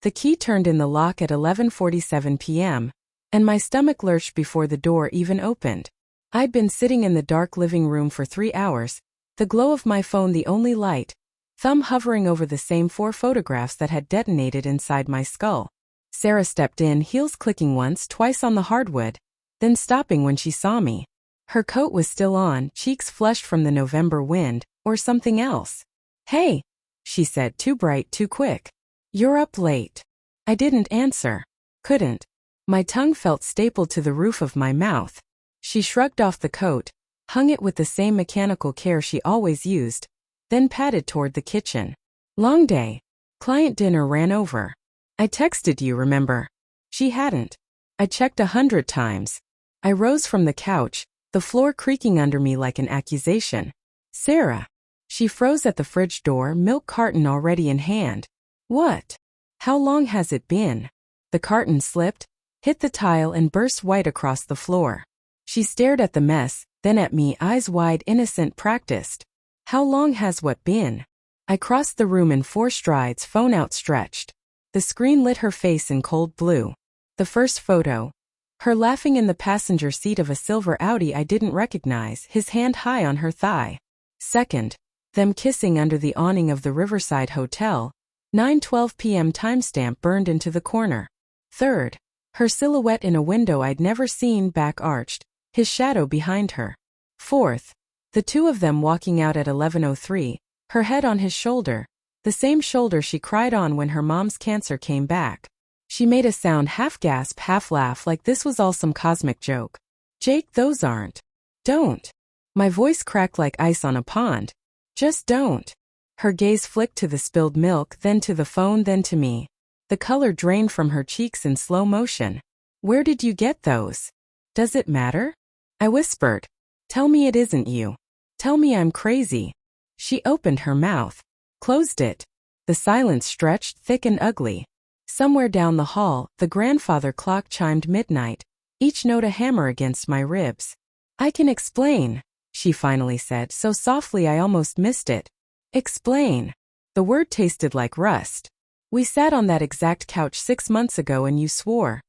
The key turned in the lock at 11:47 p.m., and my stomach lurched before the door even opened. I'd been sitting in the dark living room for 3 hours, the glow of my phone the only light, thumb hovering over the same 4 photographs that had detonated inside my skull. Sarah stepped in, heels clicking once, twice on the hardwood, then stopping when she saw me. Her coat was still on, cheeks flushed from the November wind, or something else. "Hey," she said, too bright, too quick. "You're up late." I didn't answer. Couldn't. My tongue felt stapled to the roof of my mouth. She shrugged off the coat, hung it with the same mechanical care she always used, then padded toward the kitchen. "Long day. Client dinner ran over. I texted you, remember?" She hadn't. I checked 100 times. I rose from the couch, the floor creaking under me like an accusation. "Sarah." She froze at the fridge door, milk carton already in hand. "What? How long has it been?" The carton slipped, hit the tile and burst white across the floor. She stared at the mess, then at me, eyes wide, innocent, practiced. "How long has what been?" I crossed the room in 4 strides, phone outstretched. The screen lit her face in cold blue. The first photo. Her laughing in the passenger seat of a silver Audi I didn't recognize, his hand high on her thigh. Second. Them kissing under the awning of the Riverside Hotel, 9:12 p.m. timestamp burned into the corner. Third. Her silhouette in a window I'd never seen, back arched, his shadow behind her. Fourth. The two of them walking out at 11:03, her head on his shoulder, the same shoulder she cried on when her mom's cancer came back. She made a sound, half gasp, half laugh, like this was all some cosmic joke. "Jake, those aren't. Don't." My voice cracked like ice on a pond. "Just don't." Her gaze flicked to the spilled milk, then to the phone, then to me. The color drained from her cheeks in slow motion. "Where did you get those? Does it matter?" I whispered. "Tell me it isn't you. Tell me I'm crazy." She opened her mouth, closed it. The silence stretched, thick and ugly. Somewhere down the hall, the grandfather clock chimed midnight, each note a hammer against my ribs. "I can explain," she finally said, so softly I almost missed it. "Explain." The word tasted like rust. "We sat on that exact couch 6 months ago and you swore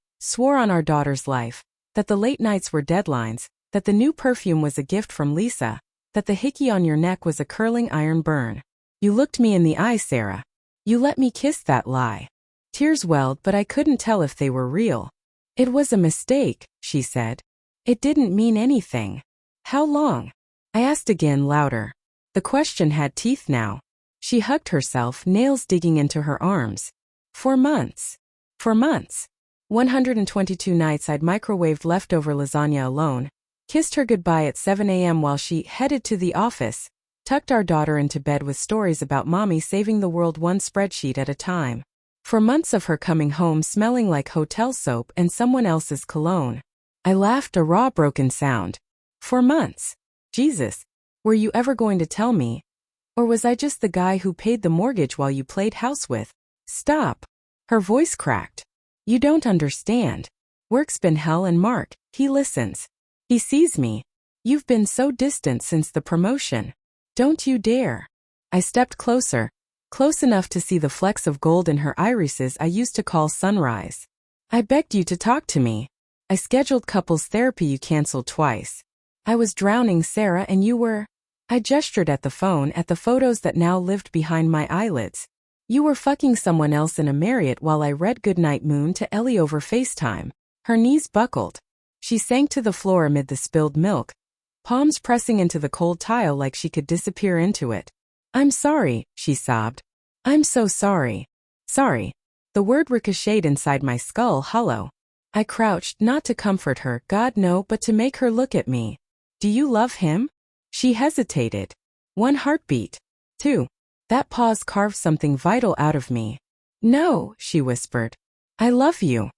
on our daughter's life, that the late nights were deadlines, that the new perfume was a gift from Lisa, that the hickey on your neck was a curling iron burn. You looked me in the eye, Sarah. You let me kiss that lie." Tears welled, but I couldn't tell if they were real. "It was a mistake," she said. "It didn't mean anything." "How long?" I asked again, louder. The question had teeth now. She hugged herself, nails digging into her arms. "For months. For months. 122 nights I'd microwaved leftover lasagna alone, kissed her goodbye at 7 a.m. while she headed to the office, tucked our daughter into bed with stories about mommy saving the world one spreadsheet at a time. For months of her coming home smelling like hotel soap and someone else's cologne." I laughed, a raw, broken sound. "For months. Jesus. Were you ever going to tell me? Or was I just the guy who paid the mortgage while you played house with?" "Stop." Her voice cracked. "You don't understand. Work's been hell, and Mark, he listens. He sees me. You've been so distant since the promotion. Don't you dare." I stepped closer, close enough to see the flecks of gold in her irises I used to call sunrise. "I begged you to talk to me. I scheduled couples therapy you canceled twice. I was drowning, Sarah, and you were—" I gestured at the phone, at the photos that now lived behind my eyelids. "You were fucking someone else in a Marriott while I read Goodnight Moon to Ellie over FaceTime." Her knees buckled. She sank to the floor amid the spilled milk, palms pressing into the cold tile like she could disappear into it. "I'm sorry," she sobbed. "I'm so sorry. Sorry." The word ricocheted inside my skull, hollow. I crouched, not to comfort her, God no, but to make her look at me. "Do you love him?" She hesitated. 1 heartbeat. 2. That pause carved something vital out of me. "No," she whispered. "I love you."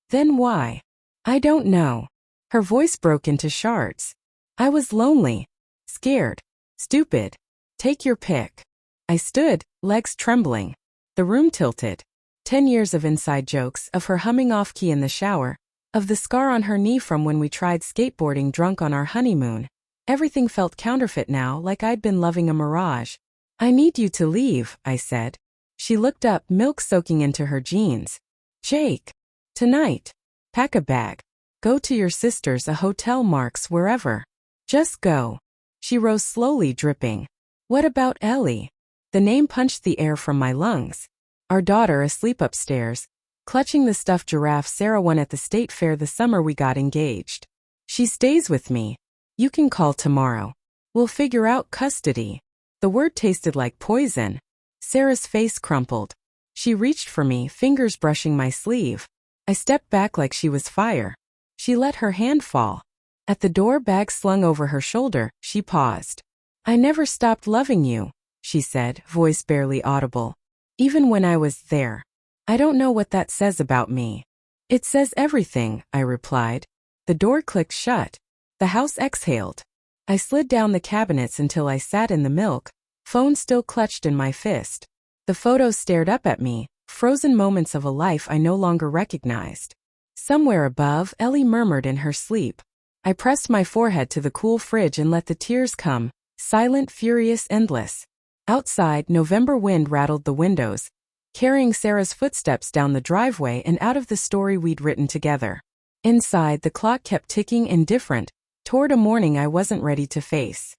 "Then why?" "I don't know." Her voice broke into shards. "I was lonely. Scared. Stupid. Take your pick." I stood, legs trembling. The room tilted. 10 years of inside jokes, of her humming off-key in the shower, of the scar on her knee from when we tried skateboarding drunk on our honeymoon. Everything felt counterfeit now, like I'd been loving a mirage. "I need you to leave," I said. She looked up, milk soaking into her jeans. Jake. Tonight. Pack a bag. Go to your sister's, a hotel, Mark's, wherever. Just go. She rose slowly, dripping. What about Ellie? The name punched the air from my lungs. Our daughter asleep upstairs, clutching the stuffed giraffe Sarah won at the state fair the summer we got engaged. She stays with me. You can call tomorrow. We'll figure out custody. The word tasted like poison. Sarah's face crumpled. She reached for me, fingers brushing my sleeve. I stepped back like she was fire. She let her hand fall. At the door, bag slung over her shoulder, she paused. I never stopped loving you, she said, voice barely audible. Even when I was there. I don't know what that says about me. It says everything, I replied. The door clicked shut. The house exhaled. I slid down the cabinets until I sat in the milk, phone still clutched in my fist. The photos stared up at me, frozen moments of a life I no longer recognized. Somewhere above, Ellie murmured in her sleep. I pressed my forehead to the cool fridge and let the tears come, silent, furious, endless. Outside, November wind rattled the windows, carrying Sarah's footsteps down the driveway and out of the story we'd written together. Inside, the clock kept ticking, indifferent, toward a morning I wasn't ready to face.